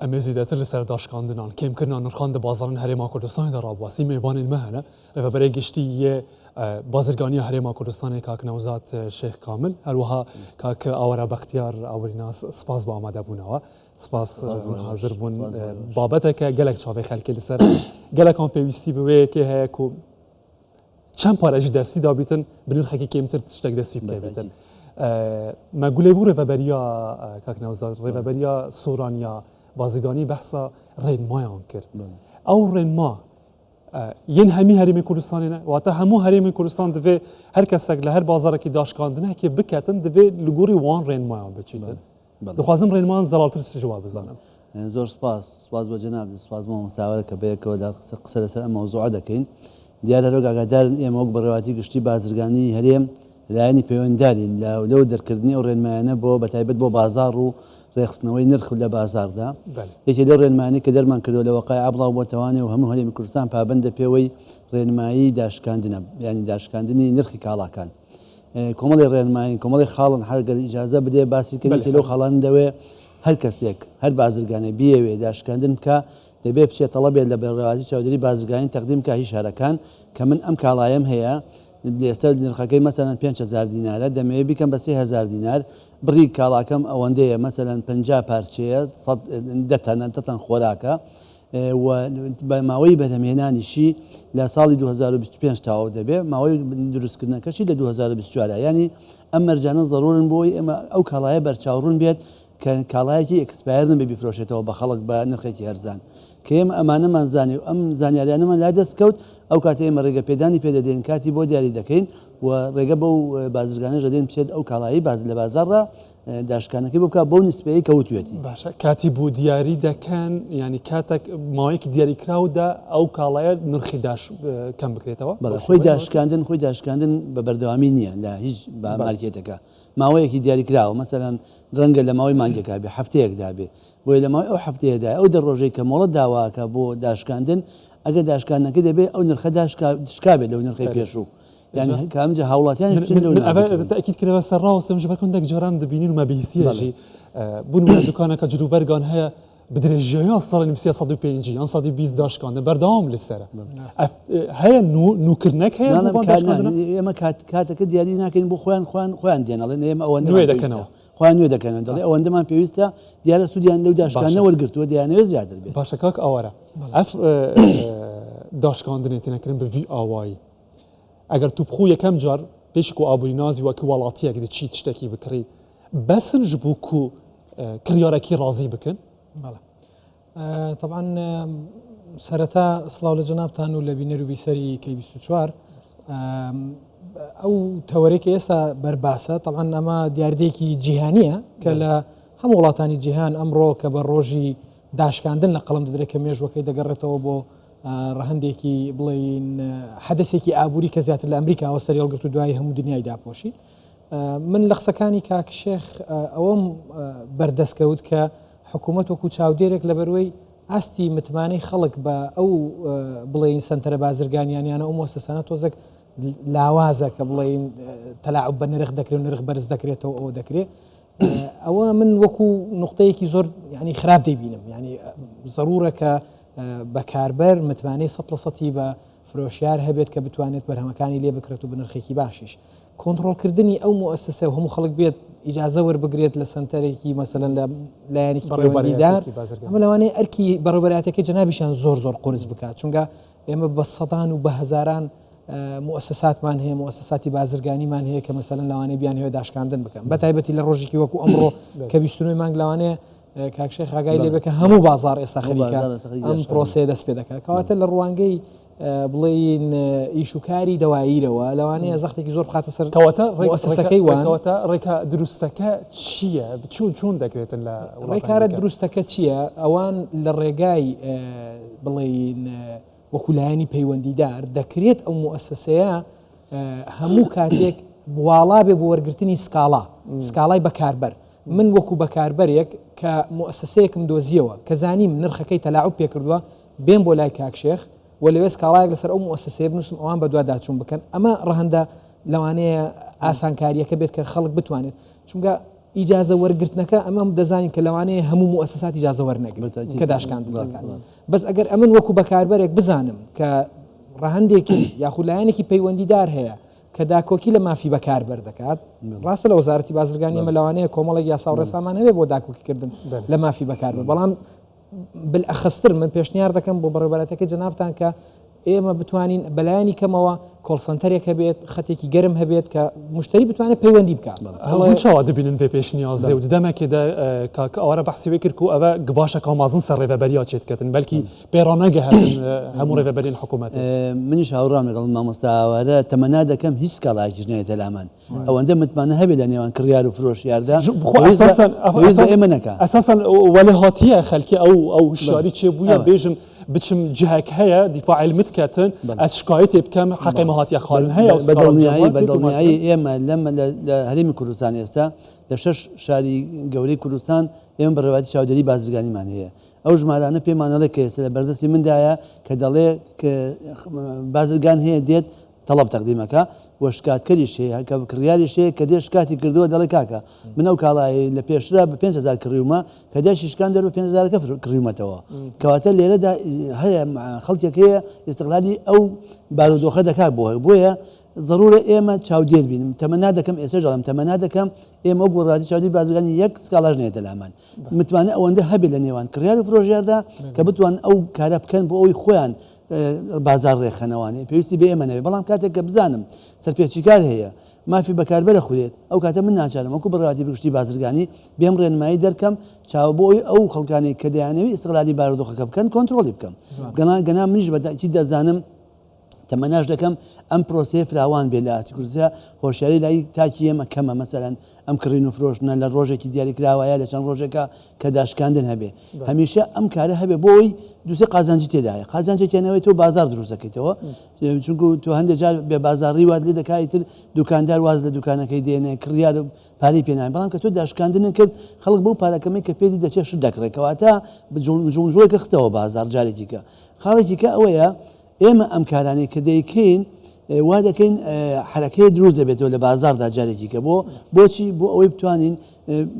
ئەمێزیدەتر لەسەر داشکاندنان کێمکردنا نرخان دە بازارن هەرێما کوردستانی دەڕابواسی میێبانên me hene rêveberê giştî yê bazirganiya herêma Kurdistanê kak Newzat Şêx Kamil herwiha kak Awera Bextiyar Awrîna spas bi amadebûna we spas hazir bûn babeteke gelek çavê xelkê li ser gelekan pêwîstî bi wê yekê heye ku çend pare jî destî dabîtin bi nirxekî kêmtir tiştek destî bikevîtin me gulê bû rêveberiya kak Newzat rêveberiya soraniya bazirganî behsa rênmayan kir ew rênma yên hemî herêmên Kurdistanê ne wate hemû herêmên Kurdistan divê her kesek li her bazarekî daşkandinekê biketin divê li gorî wan rênmayan biçîtin dixwazim rênmayan zelaltir ji we bizanim زۆر سپاس بە جەناب سپاس بۆ مەساوەرە کە بەیەکەوە قسە لەسەر ئەم مەوزوعە دەکەین دیارە لەو ئاگادارن ئێمە وەک بەڕێواتی گشتی بازرگانی هەرێم لایەنی پەیوەنددارین لەو دەرکردنی ئەو ڕێنمایانە بۆ بەتایبەت بۆ بازار و ڕێخستنەوەی نرخ لە بازاردا یەکێ لەو ڕێنمایانەی کە دەرمان کردەوە لە وەقای عەبڵاو بۆتەوانێ و هەموو هەرێمی کوردستان پابەندە پێوەی ڕێنمایی داشکاندنە ینی داشکاندنی نرخی کاڵاکان کۆمەڵی ڕێنمایی کۆمەڵی خاڵن هەرگەر ئیجازە بدێ باسی کردی لەو خاڵان دەوێ هەر کەسێک هەر بازرگانێ بیەوێ داشکاندن بکە دەبێ بچێت تەڵەبێت لە بەڕێوەتی چاودێری بازرگانی تەقدیم کە هیچ شارەکان کە من ئەم کاڵایم هەیە ئێستا نرخەکەی مەسەلەن 5,000 دینارە دەمەوێت بیکەم بە 3,000 دینار بڕی کاڵاکەم ئەوەندەیە مەسەلەن 50 پارچەیە 10 خۆراکە و بە ماوەی بەدەمێنانیشی لە ساڵی 2025 تاوا دەبێ ماوەی دروستکردنەکەشی لە 2024 ینی ئەم مەرجانە ضرورن بۆی ئێمە ئەو کاڵایە بەرچاوڕوون بێت کە کاڵایەکی ئەکسپایرن بە بیفرۆشێتەوە بە خەڵک بە نرخێکی هەرزان کە ئێمە ئەمانەمان زانێ و ئەم زانیاریانەمان لا دەستکەوت ئەو کاتێ ئێمە ڕێگە پێدانی پێدەدەین کاتی بۆ دیاری دەکەین و ڕێگە بەو بازرگانە دەدەین بچێت ئەو کاڵایی لە بازارڕا داشکانەکەی بکە بەو نسبەیە کەوتوێتی باشە کاتی بوو دیاری دەکەن ینی کاتێک ماوەیەکی دیاریکراودا ئەو کاڵایە نرخی داش کەم بکرێتەوە خۆی داشکاندن بە بەردەوامی نییە لە هیچ مارکێتەکە ماوەیەکی دیاریکراوە مەسەلەن ڕەنگە لە ماوەی مانگێکا بێ هەفتەیەکدا بێ بۆی لە ماوەی ئەو هەفتەیەدا ئەو دەڕۆژەی کە مۆڵەت داواکە بۆ داشکاندن ئەگە داشکانەکە دەبێت ئەو نرخە دشکا بێت لەو نرخی پێشوو يعني كامجا هاوڵاتیان تأكيد كده بس الراوس مش بكون دك جرام دبينين وما بيسيجي بنو دكانك جدوبرغان هي بدرجة صار نفسي صدي بينجي أنا صدي بيز داش كان بردام للسرة هي نو كرنك هي ما كات كده يعني لكن بو خوان دينا لأن هي ما أوان خوان نودا كانوا دلي أوان دمان بيوستا ديالا سوديان لو داش كان نور قرتوا ديانا وزيادة البيت باشكاك أورا داش كان دنيتنا كريم بفي آواي اگر تو بخو یکم جار پیش کو آبورینازی و کی ولاتی اگه چی تشتکی بکری بسن جبو کو کریارکی راضی بکن بله طبعا سرتا صلاة لجنابتان و لبینر و بیسری کی 24 او توريك اسا برباسه طبعا اما دیاردێکی جیهانیه کە لە هەموو وڵاتانی جیهان ئەمڕۆ کە بە ڕۆژی داشکاندن لە قەڵم دەدرێت کە مێژوەکەی دەگەڕێتەوە بۆ ڕەهندێکی بڵین حدەسێکی ئابووری کە زیاتر لە ئەمریکاوە سەری هەڵگرت و دوای هەموو دنیای داپۆشی من لە قسەکانی کاک شێخ ئەوەم بەردەستکەوت کە حکوومەت وەکو چاودێرێک لە بەروەی ئاستی متمانەی خەڵک بە ئەو بڵین سنتەرە بازرگانیانیانە ئەو مؤسسانە تۆزێک لاوازە کە بڵین تەلاعوب بە نرخ دەکرێت و نرخ بەرز دەکرێتەوە ئەوە دەکرێت ئەوە من وەکو نقطەیەکی زۆر ینی خراپ دەیبینم ینی ضرورە کە بەکاربەر متمانەی 100% بە فرۆشیار هەبێت کە بتوانێت بەرهەمەکانی لێ بکرێت و بنرخێکی باشیش کۆنتڕۆلکردنی ئەو مؤسسە و هەموو خەڵک بێت ئیجازە وەربگرێت لە سنتەرێکی مەسەلەن لە لایەنێکی پەیوەندیدار ئەمە لەوانەیە ئەرکی بەڕێوەبەرایەتەکەی جەنابیشیان زۆر قرس بکات چونکە ئێمە بە سەدان و بە هەزاران مؤسساتمان هەیە مؤسساتی بازرگانیمان هەیە کە مەسەلەن لەوانەیە بیان هەیە داشکاندن بکەن بەتایبەتی لە ڕۆژێکی وەکو ئەمڕۆ کە 29 مانگ لەوانەیە کاکشێخ ئاگای لێ بکە هەموو بازار ئێستا خەریکە ئەم پرۆسەیە دەست پێ دەکات کەواتە لە ڕوانگەی بڵین ئیشوکاری دەواییرەوە لەوانەیە زەختێکی زۆر بخاتە سەر مؤسسەکەی وانەوەتە ڕێکە دروستەکە چییە چۆن دەکرێتن لە ڕێکارە دروستەکە چییە ئەوان لە ڕێگای بڵین وەکولایانی پەیوەندیدار دەکرێت ئەو مؤسسەیە هەموو کاتێک بواڵا بێ بۆ وەرگرتنی سکاڵای بەکاربەر من وەکو بەکاربەرێک کە مؤسسەیەکم دۆزیەوە کە زانیم نرخەکەی تەلاعوب پێ کردووە بێن بۆ لای کاکشێخ و لەوێ سکاڵایەک لەسەر ئەو مؤسسەیە بنووسم ئەوان بە دوا داچوون بکەن ئەمە ڕەهەندە لەوانەیە ئاسانکاریەکە بێت کە خەڵک بتوانێت چونکە ئیجازە وەرگرتنەکە ئەمە دەزانین کە لەوانەیە هەموو مؤسسات ئیجازە وەرنەگرن کە داشکاندن دەکات بەس ئەگەر ئەمن وەکو بەکاربەرێک بزانم کە ڕەهەندێکی یاخود لایەنێکی پەیوەندیدار هەیە کە داکۆکی لە مافی بەکاربەر دەکات ڕاستە لە وەزارەتی بازرگانی ئێمە لەوانەیە کۆمەڵێک یاسا و ڕێسامان هەبێت بۆ داکۆکیکردن لە مافی بەکاربەر بەڵام بالأخستر من پێشنیار دەکەم بۆ بەڕێوەبەرەتەکە جەنابتان کە ئێمە بتوانین بەلایانی کەمەوە کۆڵسەنتەرێک هەبێت خەتێکی گەرم هەبێت کە مشتری بتوانێت پەیوەندی بکات هەڵچاوا دەبینن پێ پێشنیازێ و دەمەکێدا ئەوە بەحسی وێ کرد و ئەوە گباشە کامازن سەر ڕێڤەبەریا چێتکەتن بەلکی پێڕانەگە هەبن هەموو ڕێڤەبەرین حکوومەت منیش هاوڕام لەگەڵ مامۆستاوارە تەمەنا دەکەم هیچ کاڵایکیش نێتە لامان ئەوەندە متمانە هەبێت لە نێوان کڕیار و فرۆشیاردا ئێمە نەکە ئەساساً وەلێ هاتیە خەلکی ئەو شاری چێبوویە بێژن بچم جهك هيا دفاع المتكاتن اشكايتي بكم حقي مهاتي خالن هيا بدڵنیایی ئێمە لەمە لە هەرێمی کوردستان ئێستا لە 6 شاری گەورەی کوردستان ئێمە بەڕێوەتی چاودێری بازرگانیمان هەیە ئەو ژمارانە پێمانەڵێ کە ئێستا لە بەردەستی مندایە کە دەڵێ کە بازرگان هەیە دێت طلب تقدیمەکە و شکاتکەریش هەیە کە کڕیاریش هەیە کە دێ شکاتی کردووە دەڵێ کاکە من ئەو کاڵایی لە پێشرا بە 5,000 کڕیومە کە دێ شیشکان دەر بە 5,000 کڕیومەتەوە کەواتە لێرەدا هەیە خەڵکێک هەیە ئێستقلالی ئەو بارودۆخە دەکات بۆیە ضرورە ئێمە چاودێر بینم تەمەنا دەکەم ئێستا ژەڵم تەمەنا دەکەم ئێمە وەک گۆڕاتی چاودێری بازرگانی یەک سکاڵاژ نێتە لامان متمانە ئەوەندە هەبێت لە نێوان کڕیار و فرۆژیاردا کە بتوان ئەو کارە بکەن بۆ ئەوی خۆیان بازار ڕێخەنەوانێ پێویستی بێ ئێمە نەوێت بەڵام کاتێک کە بزانم سەرپێچی کار هەیە مافی بەکاربەرە خوێت ئەو کاتە من ناچارم وەکو بڕواتی بگشتی بازرگانی بێم ڕێنمایی دەرکەم چاو بۆی ئەو خەڵکانی کە دەیانەوی ئیستقلالی بارودۆخەکە بکەن کۆنتترۆلی بکەم گەنا منیش بەداکی دەزانم تەمەناش دەکەم ئەم پرۆسەیە فراوان بێ لە ئاستی کوردستان هۆشیاری لای تاکی ئێمە کەمە مەسەلەن ئەم کڕین و فرۆشتنە لە ڕۆژێکی دیاریکراوایە لە چەند ڕۆژێکە کە داشکاندن هەبێ هەمیشە ئەم کارە هەبێ بۆی دووسێ قازانجی تێدایە قازانجێکیانەوەی تۆ بازار دروست دەکەیتەوە چونکو تۆ هەندێک جار بێ بازاڕی وات لێ دەکایتر دوکاندار واز لە دوکانەکەی دێنێ کڕیار پارەی پێناین بەڵام کە تۆ داشکاندنن کرد خەڵک بەو پارەکەمەی کە پێدی دەچێت شت دەکڕێتەوەتە جوڵجوڵێکە خستەوە بازار جارێکی کە خاڵێکی کە ئەوەیە ئێمە ئەم کارانەی کە دەیکەین وا دەکەین حرەکەی دروست دەبێتەوە لە بازاردا جارێکی کە بۆچی بۆ ئەوەی بتوانین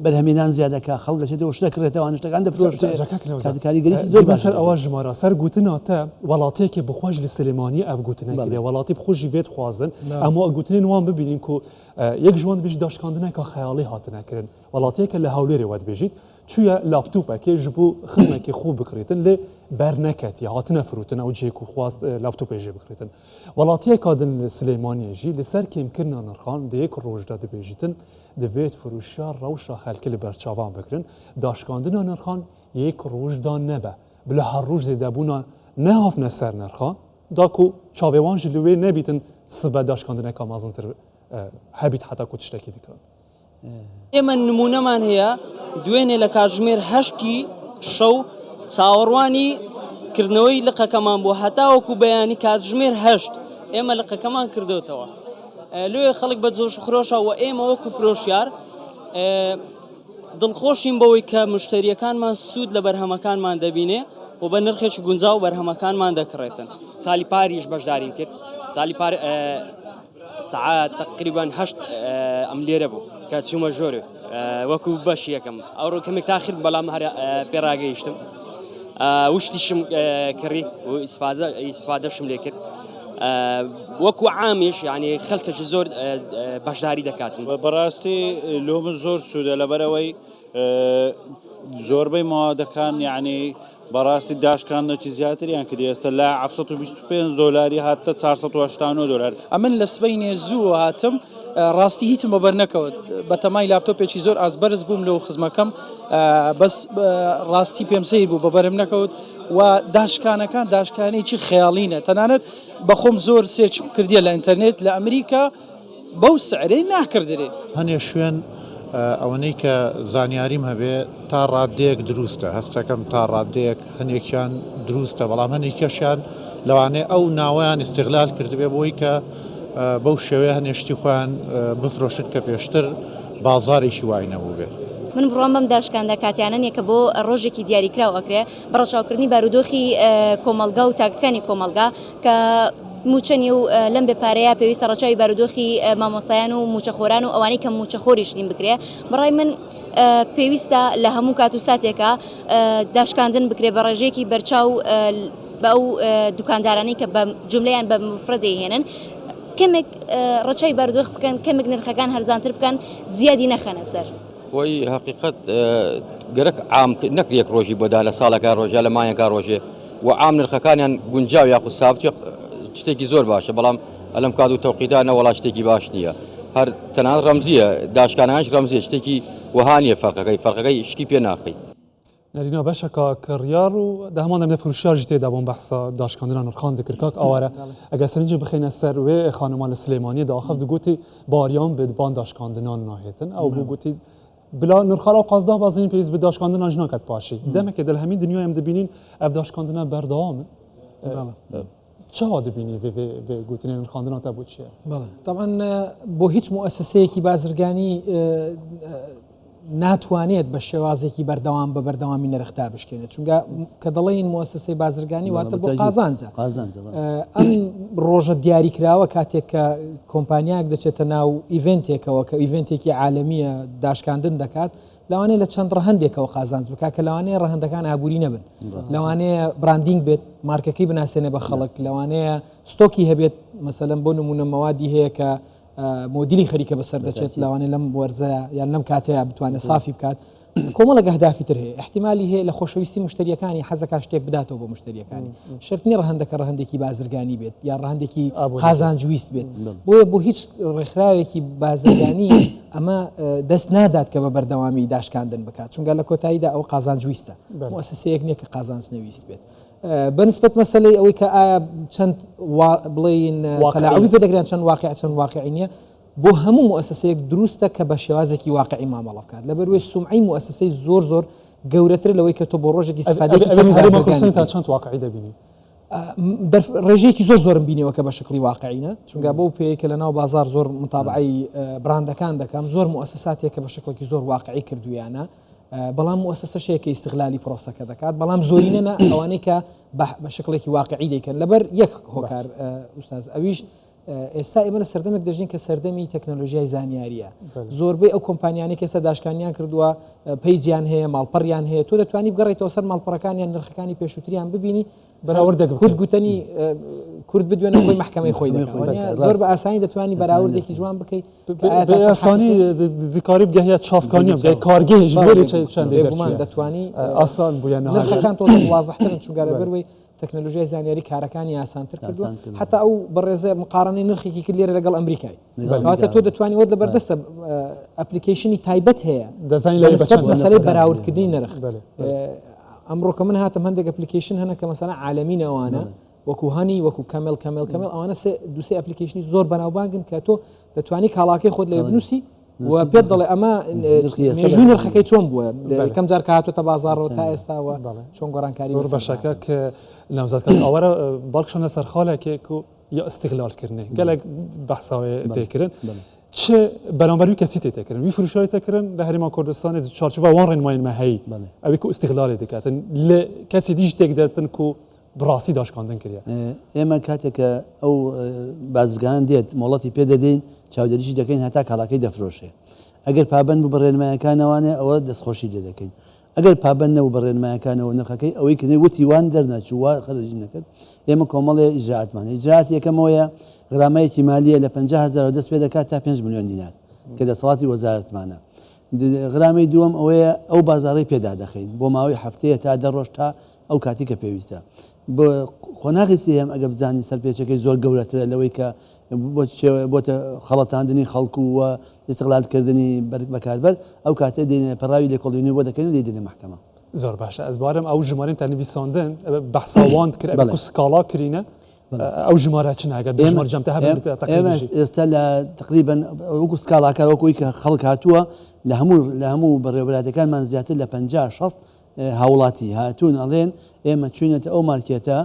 بەرهەمێنان زیادەکە خەڵگەچێتەوە شتەکڕێتەوە شتەکان دەفرۆشتکاریگەریی زۆر بەسەر ئەوە ژمارە سەر گوتناتە وڵاتەیەکی بخۆش لە سلێمانی ئەف گوتنەکە وڵاتی بخۆشی بێت خوازن ئەمە گوتنین وان ببینین و یەک ژوان بێژ داشکاندنەکە خەیاڵی هاتنەکردن وڵاتەیەکە لە هەولێرێ وات بێژیت چوویە لاپتوپەکە ji بۆ خزمێکی خوب بکرێتن لێ بەرنەکەتی هاتنە فروتن ئەو جێک و خواست لاپتوپێژێ بکرێتن وڵاتیە کادن سلێمانیەژی لەسەر کێمکردنا نرخان دەیەک ڕۆژدا دەبێژیتن دەبێت فروشار ڕەوشە خەلکی لە بەرچاوان بکرن داشکاندنا نرخان یەک ڕۆژدا نەبە بلە هەر ڕۆژ زێدەبوونا نەهافنە سەر نرخان داکو چاوێوان ژ لەوێ نەبیتن سبە داشکاندنەکە مازنتر هەبیت حتا کو تشتێکی دیکەن ئێمە نمونەمان هەیە دوێنێ لە کاتژمێر 8 شەو چاوەڕوانی کردنەوەی لقەکەمان بۆ هەتاوەکو بەیانی کاتژمێر 8 ئێمە لقەکەمان کردوتەوە لێ خەڵک بە جۆش خرۆشە و ئێمە وەکو فرۆشیار دڵخۆشین بەوەی کە مشتریەکانمان سوود لە بەرهەمەکانمان دەبینێ و بە نرخێکی گونجاو بەرهەمەکانمان دەکڕێتن سالی پاریش بەشداریم کرد سالی پار ساعات تقریبا 8 ئەم لێرە بوو کە چوومە ژۆرە وەکو بەش یەکەم ئەو ڕۆکەمێک تاخیر بەڵام هەر پێڕاگەیشتم وشتیشم کڕی و ئیسفادەشم لێ کرد وەکو عامیش یعنی خەڵکەش زۆر بەشداری دەکاتن بەڕاستی لۆ من زۆر سوودە لەبەرەوەی زۆربەی ماوادەکان یعنی بەڕاستی داشکاندنەوەی زیاتریان کردی ئێستا لە 725 دۆلاری هاتە 480 دلار ئەمن لە سبەینێ زوو هاتم ڕاستی هیچم بەبەر نەکەوت بە تەمای لاپتۆپێکی زۆر ئازبەرز بووم لەو خزمەکەم بەس ڕاستی پێم سیر بوو بەبەرم نەکەوت و داشکانەکان داشکانێکی خەیاڵینە تەنانەت بەخۆم زۆر سێرچم کردیە لە ئینتەرنێت لە ئەمریکا بەو سعرەی ناکردرێ هەنێ شوێن ئەوەنەی کە زانیاریم هەبێ تا ڕادەیەک دروستە هەستەکەم تا ڕادەیەک هەنێکیان دروستە بەڵام هەنێکیشیان لەوانەیە ئەو ناویان استیغلال کردبێ بۆی کە بەو شێوەیە هەنێشتی خۆیان بفرۆشت کە پێشتر بازارێکی وای نەبوو بێ من بڕۆم بەم داشکاندە کاتیانەیە کە بۆ ڕۆژێکی دیاریکراوە ئەکرێ بە ڕەچاوکردنی بارودۆخی کۆمەلگا و تاکەکانی کۆمەلگا کە موچەنی و لەم بێپارەیە پێویستە ڕەچاوی بارودۆخی مامۆستایان و موچەخۆران و ئەوانەی کە موچەخۆریشتین بکرێ بەڕای من پێویستە لە هەموو کات و ساتێکە داشکاندن بکرێ بە ڕێژێکی بەرچاو بە ئەو دوکاندارانی کە بە جملەیان بە مفرەدەی هێنن کەمێک ڕەچاوی بارودۆخ بکەن کەمێک نرخەکان هەرزانتر بکەن زیادی نەخەنە سەر خۆی حقیقت گەرەک عام نەکرێک ڕۆژی بۆدا لە ساڵەکە ڕۆژە لە مایەکە ڕۆژێ و عام نرخەکانیان گونجاو یاخود سابتی شتێکی زۆر باشە بەڵام ئەلم کات و تەوقیدا نەوەڵا شتێکی باش نییە هەر تەنانەت ڕەمزیە داشکانانش ڕەمزیە شتێکی وهانیە فەرقەکەی شتی پێ ناقی نەرینا بەشەکە کڕیار و دە هەمان دەمێ فروشیاژی تێدا بۆم بەحسا داشکاندنان نرخان دەکرد کاک ئەوارە ئەگە سەرنجە بخینە سەر وێ خانمان لە سلێمانی داخەف دگوتی باریان بێدبان داشکاندنان ناهێتن ئەو بگوتی بلا نرخالا قازدا بازین پێویست بە داشکاندنان ناکات پاشی دەمێکە دە لە هەمین دنیای ئەم دەبینین ئەف داشکاندنە بەردەوامن چاوا دەبینی بێ گوتنێ نرخاندنان تا بۆ چییە؟ طبعا بۆ هیچ مؤسسەیەکی بازرگانی ناتوانێت بە شێوازێکی بەردەوام بە بەردەوامی نرختا بشکێنێت چونکە کە دەڵێن مؤسسەی بازرگانی واتە بۆ قازانجە ئەم ڕۆژە دیاریکراوە کاتێک کە کۆمپانیاک دەچێتە ناو ئیڤنتێکەوە کە ئیڤنتێکی عالەمیە داشکاندن دەکات لەوانەیە لە چەند ڕەهەندێکەوە قازانج بک کە لەوانەیە ڕەهەندەکان ئابووری نەبن لەوانەیە براندینگ بێت مارکەکەی بناسێنێ بە خەڵک لەوانەیە ستۆکی هەبێت مەسەلەن بۆ نمونە مەوادی هەیە کە مۆدیلی خەریکە بەسەر دەچێت لەوانەیە لەم وەرزەیە یان لەم کاتەیە بتوانێت صافی بکات کۆمەڵە هەدافی تر هەیە احتیمالی هەیە لە خۆشەویستی مشتریەکانی حەزەکە شتێک بداتەوە بۆ مشتریەکانی شرتنی ڕەهەندەکە ڕەهەندێکی بازرگانی بێت یان ڕەهەندێکی قازانجویست بێت بۆیە بۆ هیچ ڕێکخراوێکی بازرگانی ئەمە دەست نادات کە بە بەردەوامی داشکاندن بکات چونکە لە کۆتاییدا ئەو قازانجویستە مؤسسەیەک نییە کە قازانج نەویست بێت بنسبة مەسەلەی ئەوەی کە ئایا چەند بڵێین تەلاعوبی پێدەگرێن چەند واقعی نییە بۆ هەموو مؤسسەیەک دروستە کە بە شێوازێکی واقعی مامەڵە بکات لەبەروێ سومعی مؤسسەی زۆر گەورەتر لەوەی کە تۆ بۆ ڕۆژێکی استفادەی تا چەند واقعی دەبینی ڕێژەیەکی زۆرم بینیەوە کە بە شکلی واقعینە چونکە بۆ پێیکە لە ناو بازار زۆر متابعی براندەکان دەکەم زۆر مؤسساتێک کە بە شکلێکی زۆر واقعی کردویانە بەڵام مؤسسەشەیەکە ئیستغلالی پرۆسەکە دەکات بەڵام زۆرینە ئەوانەی کە بە شکلێکی واقعی دەکەن لەبەر یەک هۆکار ئوستاز ئەویش ئێستا ئێمە لە سەردەمێک دەژین کە سەردەمی تەکنۆلۆژیای زانیاریە زۆربەی ئەو کۆمپانیانی کە ئێستا داشکانیان کردووە پیجیان هەیە ماڵپەڕیان هەیە تۆ دەتوانانی بگەڕێتەوە سەر ماڵپەڕەکانیان نرخەکانی پێشووتریان ببینی بەراورد کورد گوتنی کورد بدوێنەوە بۆی محکەمەی خۆی زۆر بە ئاسانی دەتوانی بەراوردێکی جوان بکەیت ئاسانی دیکاری بگەهەیە چافکانی کارگەهێژ چەندێکمان دەتوانی ئاسان بووە نرخەکان تۆ وازەحترن چونکە لەبەروەی تەکنۆلۆژیای زانیاری کارەکانی ئاسانتر کردووە حتا ئەو بەڕێزە مقارنەی نرخێکی کرد لێرە لەگەڵ ئەمریکای کاتە تۆ دەتوانانی وە لەبەردەستە ئەپلیکیشنی تایبەت هەیە مەسەلەی بەراوردکردنی نرخ ئەمڕۆ کە من هاتم هەندێک ئەپلیکیشن هەنە کە مەسەلا عالەمین ئەوانە وەکو هەنی وەکو کەمل ئەوانە دووسێ ئەپلیکیشنی زۆر بەناوبانگن کە تۆ دەتوانی کاڵاکەی خۆت لێ بنووسی و پێت دەڵێ ئەمە مێژووی نرخەکەی چۆن بووە کەم جار کە هاتوۆتە بازارەوە تا ئێستاوە چۆن گۆڕانکاری زۆر بەشەکە کە نامزادکە ئەوەرە باڵکشانە سەرخاڵێکێک و یا استیغلالکردنێ گەلێک بەحساوێ تێکردن چه بەرامبەروی کەسی تێکردن وی فروشاری تێکردن لە هەرێما کوردستانی چارچوبە وان ڕێنمایانمە هەیە ئەوەی کو استیغلالی دەکاتن لە کەسی دیش تێک دەتن و بڕاستی داشکاندن کردە ئێمە کاتێکە ئەو بازرگان دێت مۆڵەتی پێ دەدەین چاودێریشی دەکەین هەتا کاڵاکەی دەفرۆشێ ئەگەر پابند بوو بە ڕێنمایەکانەوانێ ئەوە دەستخۆشی دەکەین ئەگەر پابند نەبوو بە ڕێنمایەکانەوە نرخەکەی ئەوەی کردنی وتی وان دەرنەچوو خەرجی نەکرد ئێمە کۆمەڵێ ئیجرعاتمان ئیجرعات یەکەمەوەیە غرامەیەکی مالیە لە 50,000 دەست پێ دەکات تا 5 ملیۆن دینار کە دەسەڵاتی وەزارەتمانە غرامەی دووەم ئەوەیە ئەو بازاڕی پێدا دەخەین بۆ ماوەی هەفتەیە تا 10 ڕۆژ تا ئەو کاتی کە پێویستە خۆناغی سێم ئەگە بزانین سەرپێچەکەی زۆر گەورەترە لەوەی کە بۆتە خەڵەتاندنی خەڵکو و ئیستیغلالکردنی بەکاربەر ئەو کاتێ دێنێ پەراوی لێکۆڵینی بۆ دەکەین و دێنێ محکەمە زۆر باشە ئەزبارم ئەو ژمارەن تا نویساندن بەحساوان کرد سکاڵا کرینە ئەو ژمارە چ ناگەر ئێمە ئێستا لە تقریبن وەکو سکاڵاکە وەکوی کە خەڵک هاتووە لە هەموو بەڕێوەبراتەکانمان زیاتر لە 50-60 هاوڵاتی هاتوون ئەڵێن ئێمە چوونێتە ئەو مارکێتە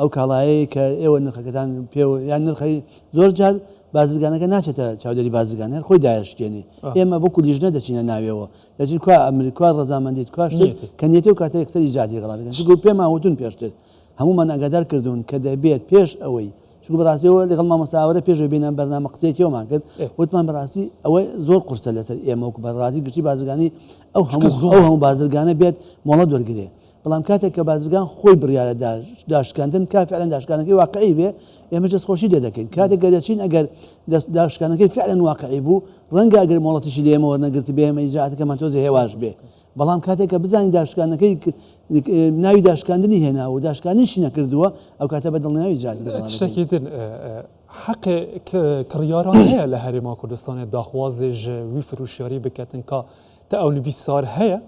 ئەو کاڵایی کە ئێوە نرخەکەتان پێ یان نرخی زۆر جار بازرگانەکە ناچێتە چاودێری بازرگانیان خۆی دایشکێنی ئێمە بۆ کولیژنە دەچینە ناوێەوە دەچین کو ئەمریکا ڕەزامەندیت کوشت کە نیێتی و کاتە یەکسەری جاتی غڵاتەکە پێما وتون پێشتر هەمومان ئاگادار کردوون کە دەبێت پێش ئەوەی چونکە بەڕاستیەوە لەگەڵ مامۆستاوەرە پێش بینم بەرنامە قسەیەکیەوەمان کرد وتمان بەڕاستی ئەوە زۆر قورسە لەسەر ئێمە وەکو بەڕاستی گشتی بازرگانی ئەو هەموو بازرگانە بێت مۆڵە دۆرگرێ بەڵام کاتێک کە بازرگان خۆی بڕیارە داشکاندن کا فعلا داشکانەکەی واقعی بێ ئێمە دەستخۆشی دەکەین کاتێک گەدەچین ئەگەر داشکانەکەی فعلا واقعی بوو ڕەنگە ئەگەر مۆڵەتیشی لێمە وەرنەگرت بێ ئێمە ئیجاعاتەکەمان تۆزە هێواش بێ بەڵام کاتێک کە بزانین داشکانەکەی ناوی داشکاندنی هێنا و داشکانیشی نەکردووە ئەو کاتە بە دڵنیاوی ئیجاعات شتێکی تر حق کڕیاران هەیە لە هەرێما کوردستانê daxwazê ji wî firûşiyarî biketin ka te ew nivîsar heye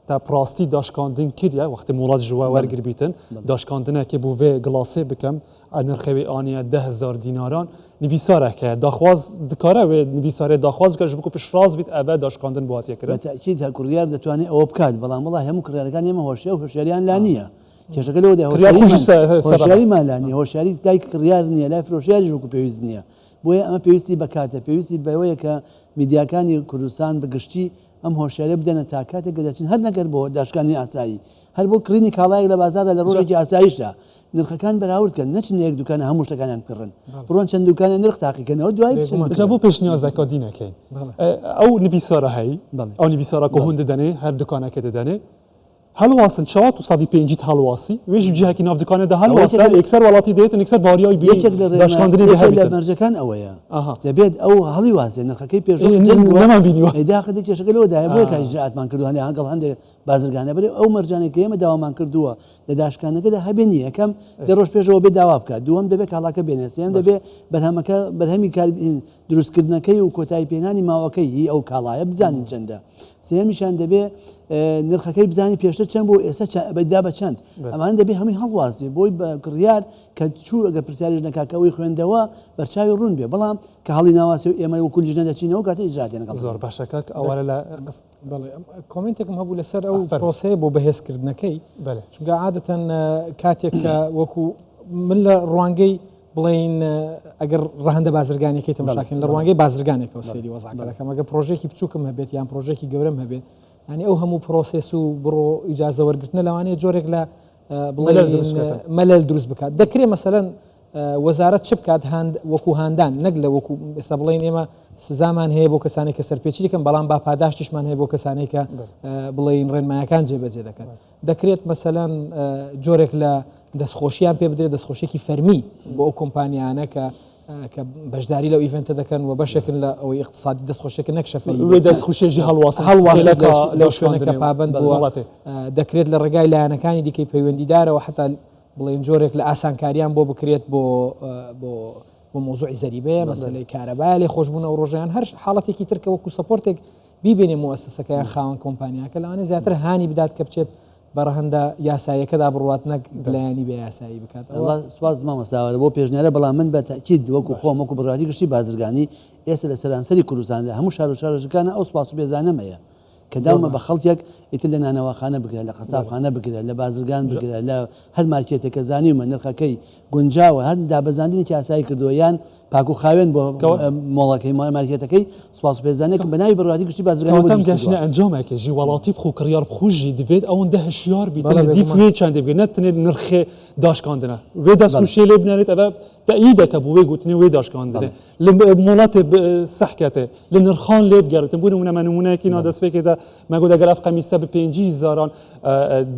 te rastî daşkandin kiriye wextê molat ji we wergirîtin daşkandinekê bû vê gilasê bikim nirxê wê aniye 10,000 dînaran nivîsarek heye daxwaz dikare wê nivîsarê daxwaz bike ji bo ku piştrast bît ev daşkandin bu hatiye kirin بەتەکید هەکوڕیار دەتوانێت ئەوە بکات بەڵام وڵای هەموو کڕیارەکان ئێمە هۆشیە و هۆشیاریان لا نییە کێشەکە لەوە هۆشیاریمان لا نیە هۆشیاری دایک کڕیار نییە لای فرۆشیاری ژووکو پێویست نییە بۆیە ئەمە پێویستی بەکاتە پێویستی بەوەیە کە میدیاکانی کوردستان بەگشتی ئەم هۆشیارە بدەنە تا کاتێک گەدەچین هەر نەگەر بۆ داشکانی ئاسایی هەر بۆ کڕینی کاڵایەک لە بازاردا لە ڕۆژێکی ئاساییشدا نرخەکان بەراوردکەن نەچن یەک دوکانە هەموو شتەکانیان بکڕن بڕۆن چەند دوکانە نرخ تاقیکەنەوە دوای بۆ پێشنیازەکە دینەکەین ئەو نویسارە هەی ئەو نویسارە کە هون دەدەنێ هەر دوکانەکە دەدەنێ هەڵواسن چاوات و سەدی پێنجیت هەڵواسی وێژ جیهکی ناودکانەدا هەڵواسە یەکسەر وڵاتی دێتن یەکسەر باریای داشکاندنی لە مەرجەکان ئەوەیە دەبێت ئەو هەڵی واسێ نرخەکەی پێش نەمان بینیوە داخدی کێشەکە لەوەدایە بۆ کاژاتمان کردو هەنێ هەنگڵ هەندێک بازرگانە بێ ئەو مەرجانێکی ئێمە داوامان کردووە لە داشکانەکەدا هەبێنی یەکەم دەڕۆژ پێشەوە بێ داوا بکات دووەم دەبێت کاڵاکە بێنێسیان دەبێت بەرهەمی دروستکردنەکەی و کۆتایی پێنانی ماوەکەی هی ئەو کاڵایە بزانین چەندە سێمیشان دەبێت نرخەکەی بزانی پێشتر چەند بۆ ئێستا بەدا بە چەند ئەمان دەبێت هەمووی هەڵوازێ بۆی بە کڕیار کە چوو ئەگە پرسیاریش نەکاکەوەی خوێندەوە بەرچاوی ڕوون بێ بەڵام کە هەڵی ناواسی و ئێمە و کولیژ نەدەچینەوە کاتە ئیجراتێن زۆر باشەکە ئەوە لە کۆمنتێکم هەبوو لەسەر ئەو پرۆسەیە بۆ بەهێزکردنەکەی چونکە عادەتەن کاتێک کە وەکو من لە ڕوانگەی بڵین ئەگەر ڕەهەندە بازرگانێکی تەماشاکەین لە ڕوانگەی بازرگانێکەوە سەیری وەزعکە دەکەم ئەگە پرۆژێکی بچووکم هەبێت یان پرۆژێکی گەورەم هەبێت ینی ئەو هەموو پرۆسس و بڕۆ ئیجازە وەرگرتنە لەوانەیە جۆرێک لە مەلەل دروست بکات دەکرێت مەسەلەن وەزارەت چ بکات وەکو هاندان نەک لە وەکو ئێستا بڵین ئێمە سزامان هەیە بۆ کەسانی کە سەرپێچی دەکەن بەڵام با پاداشتیشمان هەیە بۆ کەسانی کە بڵین ڕێنمایەکان جێبەجێ دەکەن دەکرێت مەسەلەن جۆرێک لە دەستخۆشییان پێ بدرێت دەستخۆشیێکی فەرمی بۆ ئەو کۆمپانیانە کە بەشداری لەو ئیڤنتە دەکەن و بەشێکن لە ئەوەی اقتصادی دەستخۆشێکە نەک شەفەی دەستخۆشێژی هەڵواسە لەو شوێنەکە پابند بووە دەکرێت لە ڕێگای لایەنەکانی دیکەی پەیوەندیدارەوە حتا بڵێن جۆرێک لە ئاسانکاریان بۆ بکرێت بۆ مۆزوعی زەریبەیە مەسەلەی کارەبای لێ خۆشببوونە و ڕۆژیان هەر حاڵەتێکی ترکە وەکو سەپۆرتێک بیبێنێ مؤسسەکەیان خاوەن کۆمپانیاکە لەوانێ زیاتر هانی بدات کە بچێت بەڕەهەندە یاساییەکەدا بڕوات نەک لایانی بە یاسایی بکات سواز مامەساوارە بۆ پێشنیارە بەڵام من بە تاکید وەکو خۆم وەکو بڕاتی گشتی بازرگانی ئێستا لە سەرانسەری کوردستان لە هەموو شار و شارۆژەکانە ئەو سپاس و بێزانەمەیە کە داومە بە خەڵکێک ئیتر لە نانەواخانە بگرێت لە قەسابخانە بگرێت لە بازرگان بگرێت لە هەر مارکێتێکە زانیومە نرخەکەی گونجاوە هەر دابەزاندنێکی ئاسایی کردووە یان پاک و خاوێن بۆ مۆڵەکەی مارکێتەکەی سوپاس و پێزانێک بە ناوی بڕواتی گشتی بازرگانی گەشتە ئەنجامێکێژی وڵاتی بخۆ کڕیار بخوژی دەبێت ئەوەندە هەشیار بیتە دیفێ چند دەبێت نەتنێت نرخێ داشکاندنە وێ دەستخوشێ لێ بنێت ئەوە تەئیدەکە بۆ وێ گوتنی وێ داشکاندنێ لە مۆڵاتێ سەحکەتێ لە نرخان لێ بگەڕێتن بوون منە نمونەیەکی نادەستپێکێدا مەگو دەگەر ئەف قەمیسە بە 5,000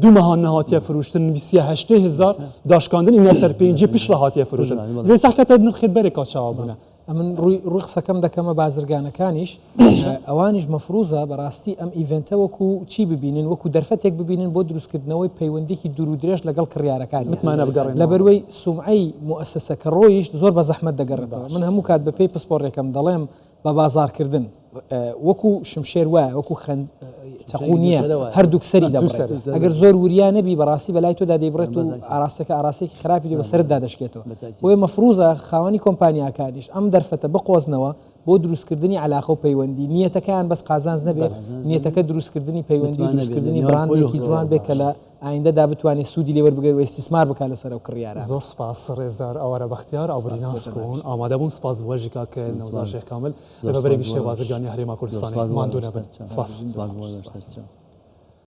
دوو مەهان نەهاتیە فروشتن 28,000 داشکاندن ئینە سەر 5 پشت هاتیە فروشتن لێ سەحکەتە نرخێت بەرێکا چاوە بوونە من ڕووی قسەکەم دەکەمە بازرگانەکانیش ئەوانیش مەفروزە بەڕاستی ئەم ئیڤنتە وەکو چی ببینن وەکو دەرفەتێک ببینن بۆ دروستکردنەوەی پەیوەندێکی دوور و درێژ لەگەڵ کڕیارەکانی متمانە بگەڕێن لە بەروەی سومعەی مؤسسەکە ڕۆیش زۆر بە زەحمەت دەگەڕێتەوە من هەموو کات بە پێی پسپۆڕێکم دەڵێم بە بازارکردن وەکو شمشێر وایە وەکو چەقونیە هەردووک سەری دەبڕێت ئەگەر زۆر وریان نەبی بەڕاستی بەلای تۆدا دەیبڕێت و ئاراسەکە ئاراسێکی خراپی بە سەردا دەشکێتەوە بۆیە مەفروزە خاوەنی کۆمپانیاکانیش ئەم دەرفەتە بقۆزنەوە بۆ دروستکردنی علاقە و پەیوەندی نیەتەکان بەس قازانز نەبێت نیەتەکە دروستکردنی پەیوەندی دروستکردنی براندێکی جوان بێت کە لە ئایندەدا بتوانێت سوودی لێوە بگەێت و استیسمار بکات لەسەر ئەو کڕیارە زۆر سپاس ڕێزدار ئەوەرە بەختیار ئەوبری ناسکۆن ئامادەبوون سپاس بۆژی کاکە نەوزار شێخ کامل لەبەرێکی شێ بازرگانی هەرێما کوردستانی ماندوو نەبن سپاس